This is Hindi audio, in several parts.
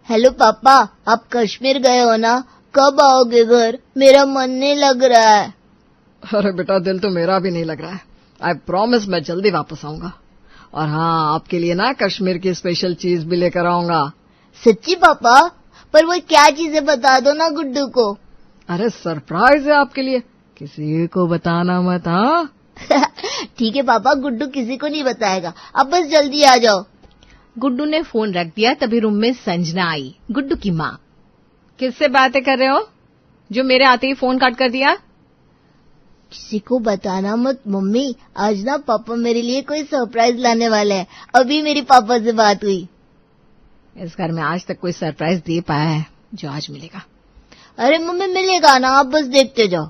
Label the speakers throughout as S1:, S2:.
S1: हेलो पापा, आप कश्मीर गए हो ना? कब आओगे घर? मेरा मन नहीं लग रहा है।
S2: अरे बेटा, दिल तो मेरा भी नहीं लग रहा है। आई प्रॉमिस मैं जल्दी वापस आऊंगा। और हाँ, आपके लिए ना कश्मीर की स्पेशल चीज भी लेकर आऊंगा।
S1: सच्ची पापा? पर वो क्या चीज है, बता दो ना गुड्डू को।
S2: अरे सरप्राइज है आपके लिए, किसी को बताना मत। हाँ
S1: ठीक है पापा, गुड्डू किसी को नहीं बताएगा। अब बस जल्दी आ जाओ।
S3: गुड्डू ने फोन रख दिया। तभी रूम में संजना आई, गुड्डू की माँ। किससे बातें कर रहे हो जो मेरे आते ही फोन काट कर दिया?
S1: किसी को बताना मत मम्मी, आज ना पापा मेरे लिए कोई सरप्राइज लाने वाले हैं। अभी मेरी पापा से बात हुई।
S3: इस घर में आज तक कोई सरप्राइज दे पाया है जो आज मिलेगा।
S1: अरे मम्मी मिलेगा ना, आप बस देखते जाओ।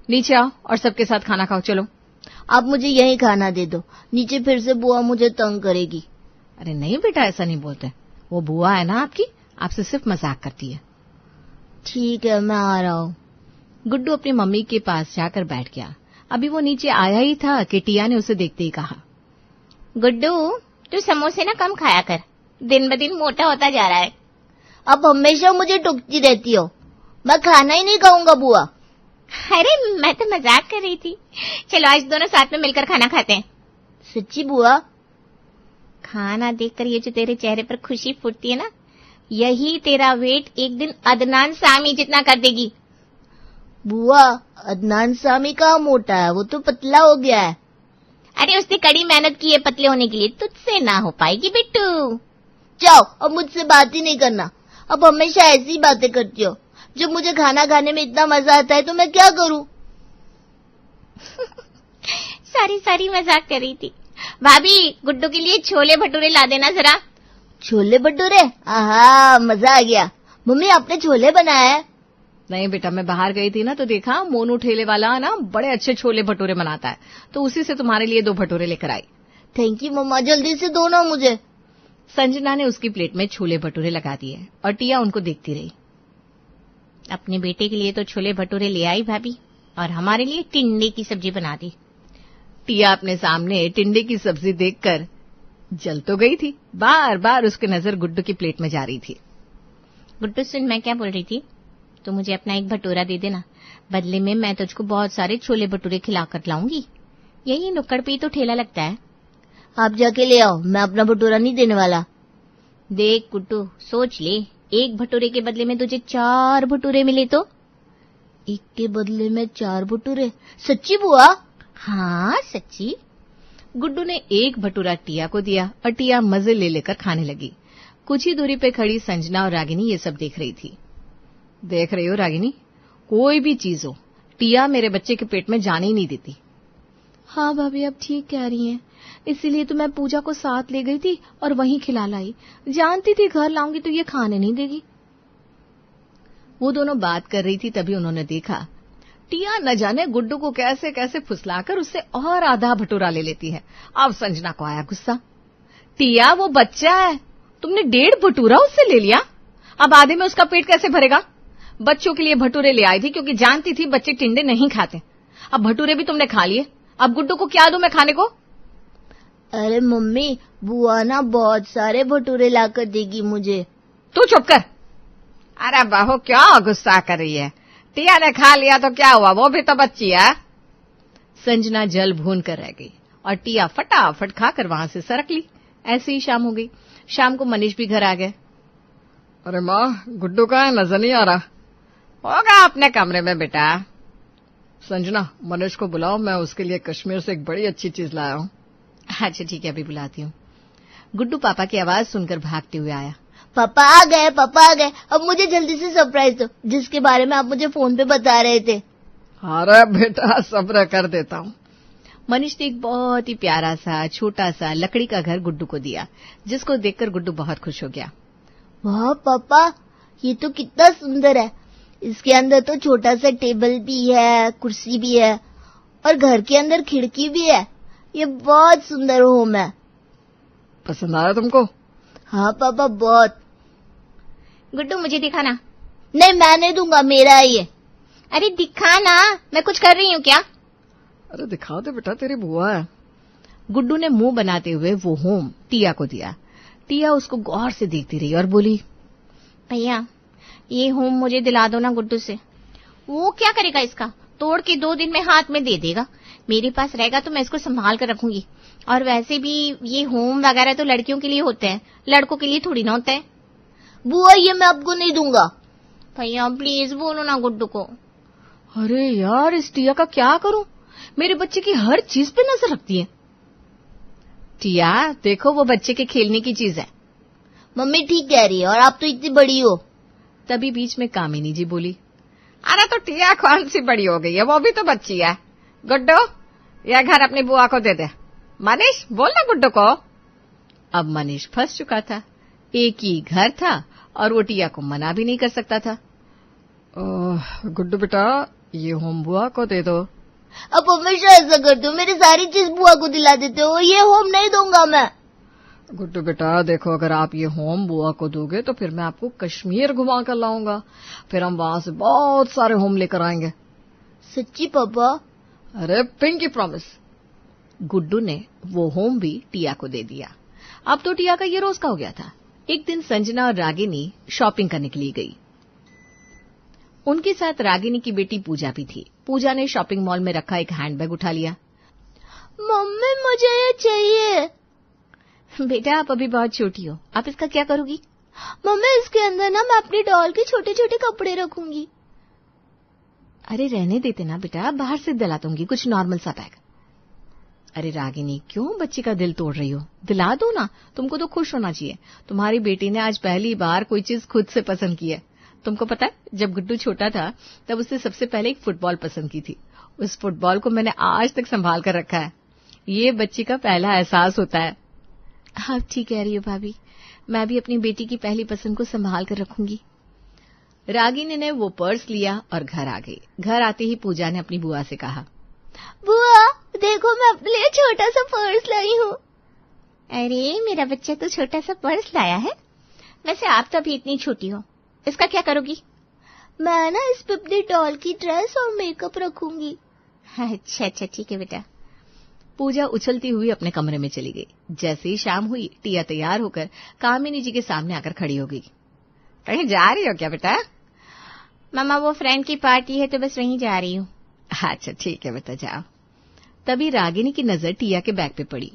S3: नीचे आओ और सबके साथ खाना खाओ। चलो।
S1: आप मुझे यही खाना दे दो, नीचे फिर से बुआ मुझे तंग करेगी।
S3: अरे नहीं बेटा, ऐसा नहीं बोलते। वो बुआ है ना आपकी, आपसे सिर्फ मजाक करती है।
S1: ठीक है, मैं आ रहा हूँ।
S3: गुड्डू अपनी मम्मी के पास जाकर बैठ गया। अभी वो नीचे आया ही था कि टिया ने उसे देखते ही कहा,
S4: गुड्डू तू समोसे ना कम खाया कर, दिन ब दिन मोटा होता जा रहा है।
S1: अब हमेशा मुझे टोकती रहती हो। मैं खाना ही नहीं खाऊंगा बुआ।
S4: अरे मैं तो मजाक कर रही थी। चलो आज दोनों साथ में मिलकर खाना खाते हैं।
S1: सच्ची बुआ?
S4: खाना देखकर ये जो तेरे चेहरे पर खुशी फूटती है ना, यही तेरा वेट एक दिन अदनान सामी जितना कर देगी।
S1: बुआ, अदनान सामी कहाँ मोटा है, वो तो पतला हो गया है।
S4: अरे उसने कड़ी मेहनत की है पतले होने के लिए, तुझसे ना हो पाएगी बिट्टू।
S1: जाओ, अब मुझसे बात ही नहीं करना। अब हमेशा ऐसी बातें करती हो। जब मुझे खाना खाने में इतना मजा आता है तो मैं क्या करूं?
S4: सारी मजाक कर रही थी। भाभी गुड्डू के लिए छोले भटूरे ला देना जरा।
S1: छोले भटूरे? आहा, मजा आ गया। मम्मी आपने छोले बनाया है?
S3: नहीं बेटा, मैं बाहर गई थी ना तो देखा मोनू ठेले वाला ना बड़े अच्छे छोले भटूरे बनाता है, तो उसी से तुम्हारे लिए 2 भटूरे लेकर आई।
S1: थैंक यू मम्मा, जल्दी से दो ना मुझे।
S3: संजना ने उसकी प्लेट में छोले भटूरे लगा दिए और टिया उनको देखती रही।
S4: अपने बेटे के लिए तो छोले भटूरे ले आई भाभी, और हमारे लिए टिंडे की सब्जी बना दी।
S3: टिया अपने सामने टिंडे की सब्जी देखकर जल तो गई थी, बार बार उसकी नजर गुड्डू की प्लेट में जा रही थी।
S4: गुड्डू सुन, मैं क्या बोल रही थी, तो मुझे अपना एक भटूरा दे देना, बदले में मैं तुझको बहुत सारे छोले भटूरे खिला कर लाऊंगी। यही नुक्कड़ पे ही तो ठेला लगता है।
S1: आप जाके ले आओ, मैं अपना भटूरा नहीं देने वाला।
S4: देख गुड्डू, सोच ले, एक भटूरे के बदले में तुझे 4 भटूरे मिले तो?
S1: एक के बदले में 4 भटूरे? सच्ची बुआ?
S4: हाँ सच्ची।
S3: गुड्डू ने एक भटूरा टिया को दिया और टिया मजे ले लेकर खाने लगी। कुछ ही दूरी पे खड़ी संजना और रागिनी ये सब देख रही थी। देख रही हो रागिनी, कोई भी चीज हो, टिया मेरे बच्चे के पेट में जाने ही नहीं देती। हाँ भाभी, अब ठीक कह रही हैं, इसीलिए तो मैं पूजा को साथ ले गई थी और वहीं खिला लाई। जानती थी घर लाऊंगी तो ये खाने नहीं देगी। वो दोनों बात कर रही थी, तभी उन्होंने देखा टिया न जाने गुड्डू को कैसे कैसे फुसलाकर उससे और आधा भटूरा ले लेती है। अब संजना को आया गुस्सा। टिया, वो बच्चा है, तुमने 1.5 भटूरा उससे ले लिया, अब आधे में उसका पेट कैसे भरेगा? बच्चों के लिए भटूरे ले आई थी क्योंकि जानती थी बच्चे टिंडे नहीं खाते। अब भटूरे भी तुमने खा लिए, अब गुड्डू को क्या दूं मैं खाने को?
S1: अरे मम्मी, बुआ ना बहुत सारे भटूरे लाकर देगी मुझे।
S3: तू चुप कर। अरे बहू, क्या गुस्सा कर रही है? टिया ने खा लिया तो क्या हुआ, वो भी तो बच्ची है। संजना जल भून कर रह गई और टिया फटाफट खाकर वहां से सरक ली। ऐसे ही शाम हो गई। शाम को मनीष भी घर आ गए।
S2: अरे माँ, गुड्डू का नजर नहीं आ रहा।
S3: होगा अपने कमरे में बेटा।
S2: संजना, मनीष को बुलाओ, मैं उसके लिए कश्मीर से एक बड़ी अच्छी चीज लाया हूँ।
S3: अच्छा ठीक है, अभी बुलाती हूँ। गुड्डू पापा की आवाज सुनकर भागते हुए आया।
S1: पापा आ गए, पापा आ गए। अब मुझे जल्दी से सरप्राइज दो, जिसके बारे में आप मुझे फोन पे बता रहे थे।
S2: अरे बेटा, सब्र कर देता हूँ।
S3: मनीष ने एक बहुत ही प्यारा सा छोटा सा लकड़ी का घर गुड्डू को दिया, जिसको देखकर गुड्डू बहुत खुश हो गया।
S1: वाह पापा, ये तो कितना सुंदर है। इसके अंदर तो छोटा सा टेबल भी है, कुर्सी भी है, और घर के अंदर खिड़की भी है। ये बहुत सुंदर होम है।
S2: पसंद आया तुमको?
S1: हाँ पापा, बहुत।
S4: गुड्डू मुझे दिखाना।
S1: नहीं, मैं नहीं दूंगा, मेरा है ये।
S4: अरे दिखाना, मैं कुछ कर रही हूँ क्या?
S2: अरे दिखा दे बेटा, तेरी बुआ है।
S3: गुड्डू ने मुंह बनाते हुए वो होम टिया को दिया। टिया उसको गौर से देखती रही और बोली,
S4: भैया ये होम मुझे दिला दो ना गुड्डू से। वो क्या करेगा इसका? तोड़ के 2 दिन में हाथ में दे देगा। मेरे पास रहेगा तो मैं इसको संभाल कर रखूंगी। और वैसे भी ये होम वगैरह तो लड़कियों के लिए होते हैं, लड़कों के लिए थोड़ी ना होता है।
S1: बुआ ये मैं आपको नहीं दूंगा।
S4: भैया प्लीज बोलो ना गुड्डू को।
S3: अरे यार, इस टिया का क्या करूं? मेरे बच्चे की हर चीज पे नजर रखती है। टिया देखो, वो बच्चे के खेलने की चीज है।
S1: मम्मी ठीक कह रही है, और आप तो इतनी बड़ी हो।
S3: तभी बीच में कामिनी जी बोली, अरे तो टिया कौन सी बड़ी हो गई है, वो भी तो बच्ची है। गुड्डू यह घर अपनी बुआ को दे दे। मनीष बोल ना गुड्डू को। अब मनीष फंस चुका था। एक ही घर था और वो टिया को मना भी नहीं कर सकता था।
S2: गुड्डू बेटा ये होम बुआ को दे दो।
S1: अब हमेशा ऐसा करते हो, मेरी सारी चीज बुआ को दिला देते हो। ये होम नहीं दूंगा मैं।
S2: गुड्डू बेटा देखो, अगर आप ये होम बुआ को दोगे तो फिर मैं आपको कश्मीर घुमा कर लाऊंगा। फिर हम वहां से बहुत सारे होम लेकर आएंगे।
S1: सच्ची पापा?
S2: अरे पिंकी प्रॉमिस।
S3: गुड्डू ने वो होम भी टिया को दे दिया। अब तो टिया का ये रोज का हो गया था। एक दिन संजना और रागिनी शॉपिंग करने के लिए गई। उनके साथ रागिनी की बेटी पूजा भी थी। पूजा ने शॉपिंग मॉल में रखा एक हैंडबैग उठा लिया।
S1: मम्मी मुझे ये चाहिए।
S3: बेटा आप अभी बहुत छोटी हो, आप इसका क्या करोगी?
S1: मम्मी इसके अंदर ना मैं अपनी डॉल के छोटे छोटे कपड़े रखूंगी।
S3: अरे रहने देते ना बेटा, बाहर से दिला दूंगी कुछ नॉर्मल सा बैग। अरे रागिनी क्यों बच्ची का दिल तोड़ रही हो? दिला दो ना, तुमको तो खुश होना चाहिए। तुम्हारी बेटी ने आज पहली बार कोई चीज खुद से पसंद की है। तुमको पता है, जब गुड्डू छोटा था तब उसने सबसे पहले एक फुटबॉल पसंद की थी। उस फुटबॉल को मैंने आज तक संभाल कर रखा है। ये बच्ची का पहला एहसास होता है।
S4: आप ठीक कह रही हो भाभी, मैं भी अपनी बेटी की पहली पसंद को संभाल कर रखूंगी।
S3: रागिनी ने वो पर्स लिया और घर आ गई। घर आते ही पूजा ने अपनी बुआ से कहा,
S1: बुआ देखो मैं अपने लिए छोटा सा पर्स लाई हूँ।
S4: अरे मेरा बच्चा तो छोटा सा पर्स लाया है। वैसे आप तो अभी इतनी छोटी हो, इसका क्या करोगी?
S1: मैं ना इस पे अपनी डॉल की ड्रेस और मेकअप रखूंगी।
S4: अच्छा अच्छा ठीक है बेटा।
S3: पूजा उछलती हुई अपने कमरे में चली गई। जैसे ही शाम हुई, टिया तैयार होकर कामिनी जी के सामने आकर खड़ी हो गई। कहीं जा रही हो क्या बेटा?
S4: मामा वो फ्रेंड की पार्टी है तो बस वहीं जा रही हूँ।
S3: अच्छा ठीक है बेटा जाओ। तभी रागिनी की नजर टिया के बैग पे पड़ी।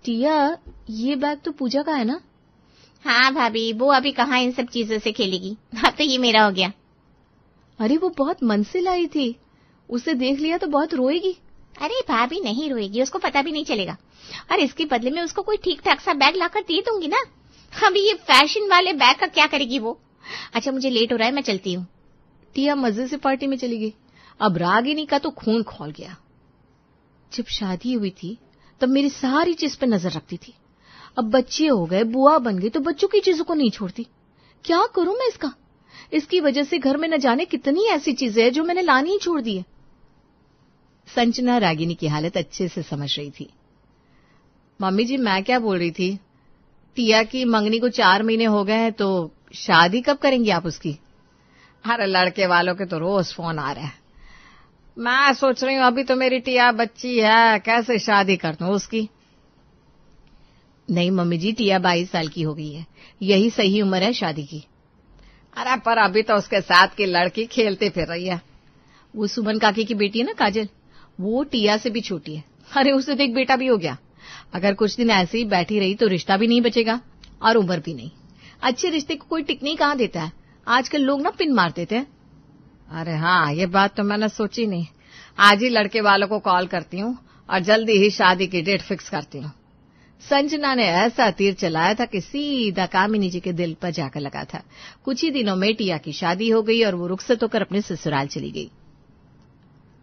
S3: टिया ये बैग तो पूजा का है ना?
S4: हाँ भाभी, वो अभी कहाँ इन सब चीजों से खेलेगी, अब तो ये मेरा हो गया।
S3: अरे वो बहुत मन से लाई थी, उसे देख लिया तो बहुत रोएगी।
S4: अरे भाभी नहीं रोएगी, उसको पता भी नहीं चलेगा। और इसके बदले में उसको कोई ठीक ठाक सा बैग लाकर दे दूंगी ना। अभी ये फैशन वाले बैग का क्या करेगी वो। अच्छा मुझे लेट हो रहा है, मैं चलती हूँ।
S3: टिया मजे से पार्टी में चली गई। अब रागिनी का तो खून खौल गया। जब शादी हुई थी तब मेरी सारी चीज पे नजर रखती थी। अब बच्चे हो गए, बुआ बन गई तो बच्चों की चीजों को नहीं छोड़ती। क्या करूं मैं इसका? इसकी वजह से घर में न जाने कितनी ऐसी चीजें हैं जो मैंने लानी ही छोड़ दी है। संजना रागिनी की हालत अच्छे से समझ रही थी। मम्मी जी मैं क्या बोल रही थी, टिया की मंगनी को 4 महीने हो गए हैं तो शादी कब करेंगी आप उसकी? अरे लड़के वालों के तो रोज फोन आ रहे हैं। मैं सोच रही हूँ अभी तो मेरी टिया बच्ची है, कैसे शादी कर दूं उसकी? नहीं मम्मी जी, टिया 22 साल की हो गई है, यही सही उम्र है शादी की। अरे पर अभी तो उसके साथ की लड़की खेलती फिर रही है। वो सुमन काकी की बेटी है ना काजल, वो टिया से भी छोटी है। अरे उसे तो एक बेटा भी हो गया। अगर कुछ दिन ऐसे ही बैठी रही तो रिश्ता भी नहीं बचेगा और उम्र भी नहीं। अच्छे रिश्ते को कोई टिकनी कहाँ देता है, आजकल लोग ना पिन मार देते हैं। अरे हाँ ये बात तो मैंने सोची नहीं। आज ही लड़के वालों को कॉल करती हूँ और जल्दी ही शादी की डेट फिक्स करती हूँ। संजना ने ऐसा तीर चलाया था कि सीधा कामिनी जी के दिल पर जाकर लगा था। कुछ ही दिनों में टिया की शादी हो गई और वो रुखसत होकर अपने ससुराल चली गई।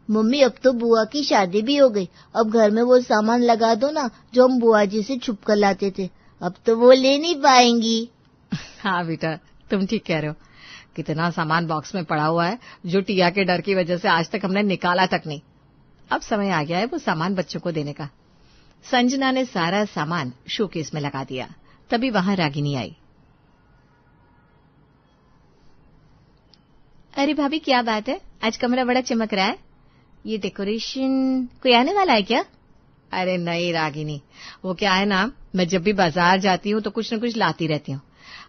S1: मम्मी अब तो बुआ की शादी भी हो गई, अब घर में वो सामान लगा दो ना जो हम बुआ जी से छुप कर लाते थे, अब तो वो ले नहीं पाएंगी।
S3: हाँ बेटा तुम ठीक कह रहे हो। कितना सामान बॉक्स में पड़ा हुआ है जो टिया के डर की वजह से आज तक हमने निकाला तक नहीं। अब समय आ गया है वो सामान बच्चों को देने का। संजना ने सारा सामान शोकेस में लगा दिया। तभी वहां रागिनी आई।
S4: अरे भाभी क्या बात है, आज कमरा बड़ा चमक रहा है। ये डेकोरेशन कोई आने वाला है क्या?
S3: अरे नहीं रागिनी, वो क्या है ना, मैं जब भी बाजार जाती हूँ तो कुछ न कुछ लाती रहती हूँ।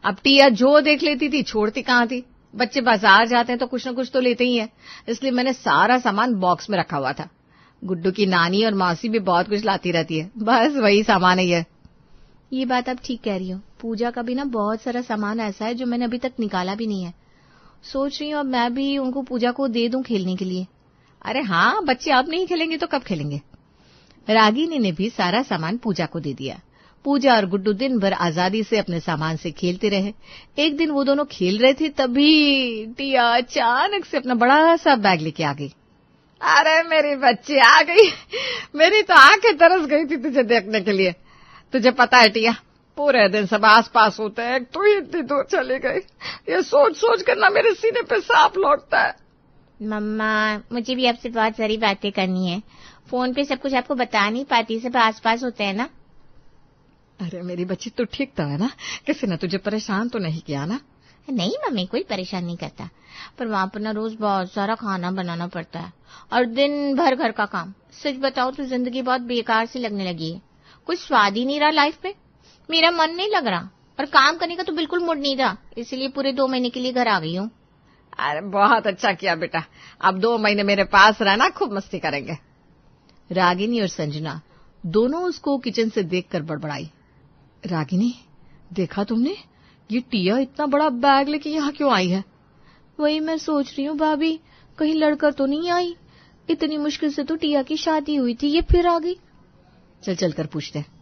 S3: अब टिया जो देख लेती थी छोड़ती कहाँ थी। बच्चे बाजार जाते हैं तो कुछ न कुछ तो लेते ही हैं, इसलिए मैंने सारा सामान बॉक्स में रखा हुआ था। गुड्डू की नानी और मौसी भी बहुत कुछ लाती रहती है, बस वही सामान है
S4: ये बात आप ठीक कह रही हो। पूजा का भी ना बहुत सारा सामान ऐसा है जो मैंने अभी तक निकाला भी नहीं है। सोच रही हूँ अब मैं भी उनको पूजा को दे दूं खेलने के लिए।
S3: अरे हाँ, बच्चे अब नहीं खेलेंगे तो कब खेलेंगे। रागिनी ने भी सारा सामान पूजा को दे दिया। पूजा और गुड्डू दिन भर आजादी से अपने सामान से खेलते रहे। एक दिन वो दोनों खेल रहे थे, तभी टिया अचानक से अपना बड़ा सा बैग लेके आ गई। अरे मेरी बच्ची आ गई, मेरी तो आंखें तरस गई थी तुझे देखने के लिए। तुझे पता है टिया, पूरे दिन सब आस पास होते हैं, तू ही इतनी दूर चली गई। ये सोच सोच कर ना मेरे सीने पे सांप लौटता है।
S4: मम्मा, मुझे भी आपसे बहुत सारी बातें करनी है। फोन पे सब कुछ आपको बता नहीं पाती, सब आस पास होते हैं ना।
S3: अरे मेरी बच्ची, तू ठीक तो है ना? किसी ने तुझे परेशान तो नहीं किया ना?
S4: नहीं मम्मी, कोई परेशान नहीं करता, पर वहाँ पर ना रोज बहुत सारा खाना बनाना पड़ता है और दिन भर घर का काम। सच बताओ तो जिंदगी बहुत बेकार सी लगने लगी है। कुछ स्वाद ही नहीं रहा लाइफ में। मेरा मन नहीं लग रहा और काम करने का तो बिल्कुल मूड नहीं रहा, इसलिए पूरे 2 महीने के लिए घर आ गई हूँ।
S3: अरे बहुत अच्छा किया बेटा, अब 2 महीने मेरे पास रहना, खूब मस्ती करेंगे। रागिनी और संजना दोनों उसको किचन से देखकर बड़बड़ाई। रागिनी, देखा तुमने, ये टिया इतना बड़ा बैग लेके यहाँ क्यों आई है?
S4: वही मैं सोच रही हूँ भाभी, कहीं लड़कर तो नहीं आई। इतनी मुश्किल से तो टिया की शादी हुई थी, ये फिर आ गई।
S3: चल कर पूछते हैं।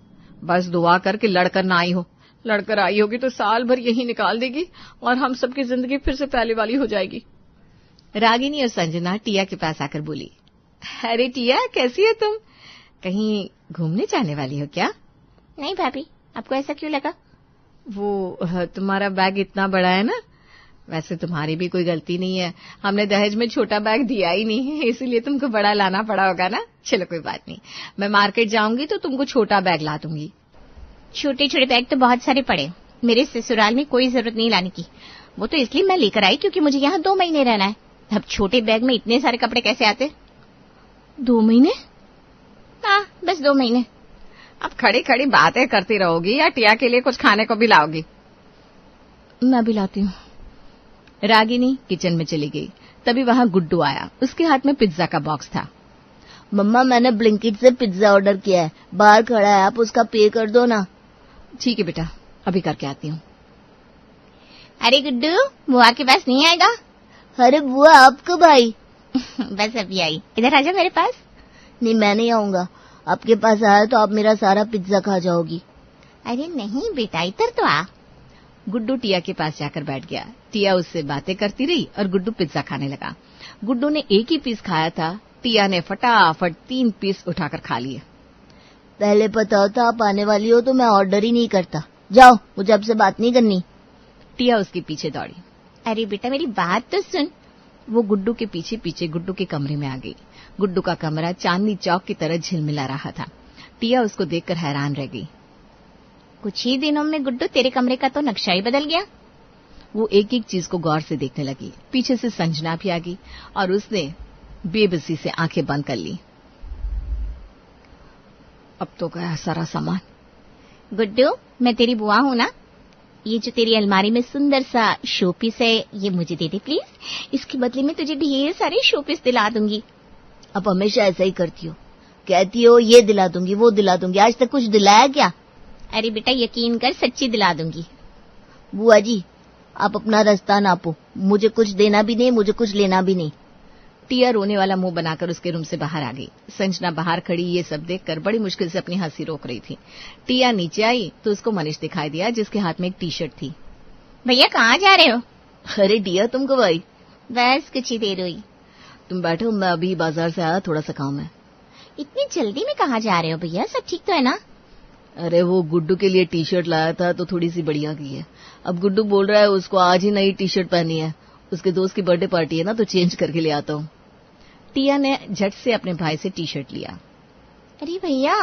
S3: बस दुआ कर कि लड़कर ना आई हो। लड़कर आई होगी तो साल भर यही निकाल देगी और हम सबकी जिंदगी फिर से पहले वाली हो जाएगी। रागिनी और संजना टिया के पास आकर बोली, अरे टिया, कैसी है तुम? कहीं घूमने जाने वाली हो क्या?
S4: नहीं भाभी, आपको ऐसा क्यों लगा?
S3: वो तुम्हारा बैग इतना बड़ा है ना। वैसे तुम्हारी भी कोई गलती नहीं है, हमने दहेज में छोटा बैग दिया ही नहीं है, इसीलिए तुमको बड़ा लाना पड़ा होगा ना। चलो कोई बात नहीं, मैं मार्केट जाऊंगी तो तुमको छोटा बैग ला दूंगी।
S4: छोटे छोटे बैग तो बहुत सारे पड़े, मेरे ससुराल में कोई जरूरत नहीं लाने की। वो तो इसलिए मैं लेकर आई क्योंकि मुझे यहाँ 2 महीने रहना है। अब छोटे बैग में इतने सारे कपड़े कैसे आते?
S3: 2 महीने?
S4: हाँ, बस 2 महीने।
S3: अब खड़ी खड़ी बातें करती रहोगी या टिया के लिए कुछ खाने को भी लाओगी?
S4: मैं भी लाती हूँ।
S3: रागिनी किचन में चली गई, तभी वहां गुड्डू आया। उसके हाथ में पिज्जा का बॉक्स था।
S1: मम्मा, मैंने ब्लिंकिट से पिज्जा ऑर्डर किया है, बाहर खड़ा है, आप उसका पे कर दो ना।
S3: ठीक है बेटा, अभी करके आती हूँ।
S4: अरे गुड्डू, बुआ के पास नहीं आएगा?
S1: अरे बुआ, आप कब आई?
S4: बस अभी आई। इधर आजा मेरे पास।
S1: नहीं, मैं नहीं आऊंगा। आपके पास आया तो आप मेरा सारा पिज्जा खा जाओगी।
S4: अरे नहीं बेटा, इधर तो आ।
S3: गुड्डू टिया के पास जाकर बैठ गया। टिया उससे बातें करती रही और गुड्डू पिज्जा खाने लगा। गुड्डू ने एक ही पीस खाया था, टिया ने फटाफट 3 पीस उठाकर खा लिए।
S1: पहले पता होता आप आने वाली हो तो मैं ऑर्डर ही नहीं करता। जाओ, मुझे आपसे बात नहीं करनी।
S3: टिया उसके पीछे दौड़ी।
S4: अरे बेटा, मेरी बात तो सुन।
S3: वो गुड्डू के पीछे पीछे गुड्डू के कमरे में आ गई। गुड्डू का कमरा चांदनी चौक की तरह झिलमिला रहा था। टिया उसको देखकर हैरान रह गई।
S4: कुछ ही दिनों में गुड्डू, तेरे कमरे का तो नक्शा ही बदल गया।
S3: वो एक एक चीज को गौर से देखने लगी। पीछे से संजना भी आ गई और उसने बेबसी से आंखें बंद कर ली। अब तो गया सारा सामान।
S4: गुड्डू, मैं तेरी बुआ हूँ ना। ये जो तेरी अलमारी में सुंदर सा शोपीस है, ये मुझे दे दे प्लीज। इसके बदले में तुझे ढेर सारे शोपीस दिला दूंगी।
S1: आप हमेशा ऐसा ही करती हो, कहती हो ये दिला दूंगी वो दिला दूंगी। आज तक कुछ दिलाया क्या?
S4: अरे बेटा, यकीन कर, सच्ची दिला दूंगी।
S1: बुआ जी, आप अपना रास्ता नापो। मुझे कुछ देना भी नहीं, मुझे कुछ लेना भी नहीं।
S3: टिया रोने वाला मुंह बनाकर उसके रूम से बाहर आ गई। संजना बाहर खड़ी ये सब देखकर बड़ी मुश्किल से अपनी हंसी रोक रही थी। टिया नीचे आई तो उसको मनीष दिखाई दिया, जिसके हाथ में एक टी-शर्ट थी।
S4: भैया, कहाँ जा रहे हो?
S1: अरे टिया, तुम कब आई?
S4: बस कुछ ही देर हुई।
S1: तुम बैठो, मैं अभी बाजार से आया, थोड़ा सा काम है।
S4: इतनी जल्दी में कहाँ जा रहे हो भैया? सब ठीक तो है ना?
S1: अरे वो गुड्डू के लिए टी-शर्ट लाया था तो थोड़ी सी बढ़िया की है। अब गुड्डू बोल रहा है उसको आज ही नई टी-शर्ट पहनी है। उसके दोस्त की बर्थडे पार्टी है ना, तो चेंज करके ले आता हूँ।
S3: टिया ने झट से अपने भाई से टी-शर्ट लिया।
S4: अरे भैया,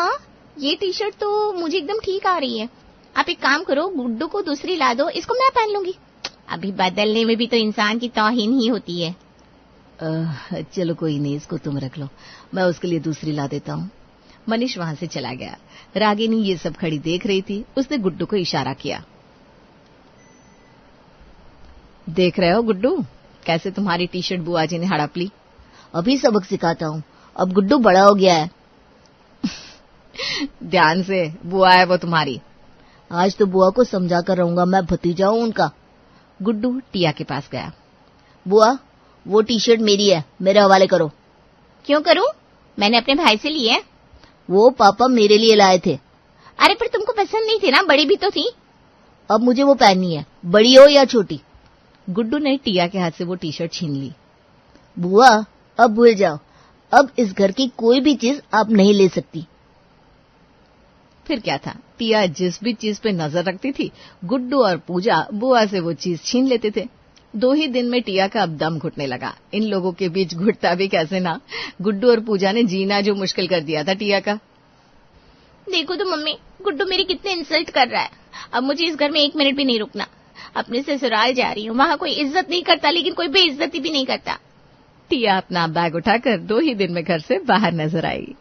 S4: ये टी-शर्ट तो मुझे एकदम ठीक आ रही है। आप एक काम करो, गुड्डू को दूसरी ला दो, इसको मैं पहन लूंगी। अभी बदलने में भी तो इंसान की तौहीन ही होती है।
S1: चलो कोई नहीं, इसको तुम रख लो, मैं उसके लिए दूसरी ला देता हूँ।
S3: मनीष वहां से चला गया। रागिनी ये सब खड़ी देख रही थी। उसने गुड्डू को इशारा किया। देख रहे हो गुड्डू, कैसे तुम्हारी टी शर्ट बुआ जी ने हड़प ली।
S1: अभी सबक सिखाता हूँ, अब गुड्डू बड़ा हो गया है।
S3: ध्यान से, बुआ है वो तुम्हारी।
S1: आज तो बुआ को समझा कर रहूंगा, मैं भतीजा हूँ उनका।
S3: गुड्डू टिया के पास गया।
S1: बुआ, वो टी शर्ट मेरी है, मेरे हवाले करो।
S4: क्यों करूं? मैंने अपने भाई से ली है।
S1: वो पापा मेरे लिए लाए थे।
S4: अरे पर तुमको पसंद नहीं थी ना, बड़ी भी तो थी।
S1: अब मुझे वो पहननी है, बड़ी हो या छोटी।
S3: गुड्डू ने टिया के हाथ से वो टी शर्ट छीन ली।
S1: बुआ, अब भूल जाओ, अब इस घर की कोई भी चीज आप नहीं ले सकती।
S3: फिर क्या था, टिया जिस भी चीज पे नजर रखती थी, गुड्डू और पूजा बुआ से वो चीज छीन लेते थे। 2 ही दिन में टिया का अब दम घुटने लगा। इन लोगों के बीच घुटता भी कैसे ना। गुड्डू और पूजा ने जीना जो मुश्किल कर दिया था टिया का।
S4: देखो तो मम्मी, गुड्डू मेरी कितने इंसल्ट कर रहा है। अब मुझे इस घर में 1 मिनट भी नहीं रुकना। अपने ससुराल जा रही हूँ, वहां कोई इज्जत नहीं करता, लेकिन कोई बेइज्जती भी नहीं करता।
S3: टिया अपना बैग उठाकर 2 ही दिन में घर से बाहर नजर आई।